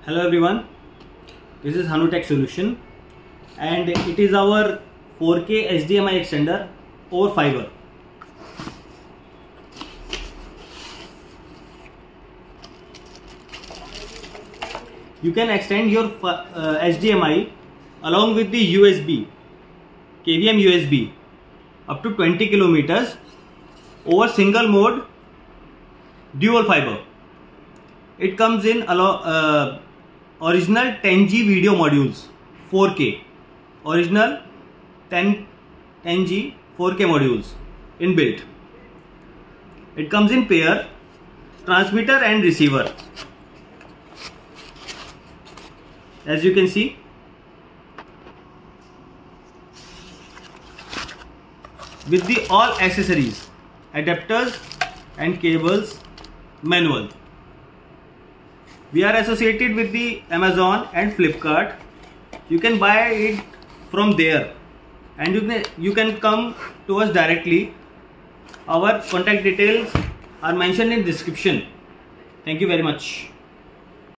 Hello everyone, this is Hanutech Solution and it is our 4K HDMI extender over fiber. You can extend your HDMI along with the USB, KVM USB up to 20 kilometers over single mode dual fiber. It comes in original 10G video modules, 4K, original 10G 4K modules inbuilt. It comes in pair, transmitter and receiver. As you can see, with the all accessories, adapters and cables, manual. We are associated with the Amazon and Flipkart. You can buy it from there and you can come to us directly. Our contact details are mentioned in description. Thank you very much.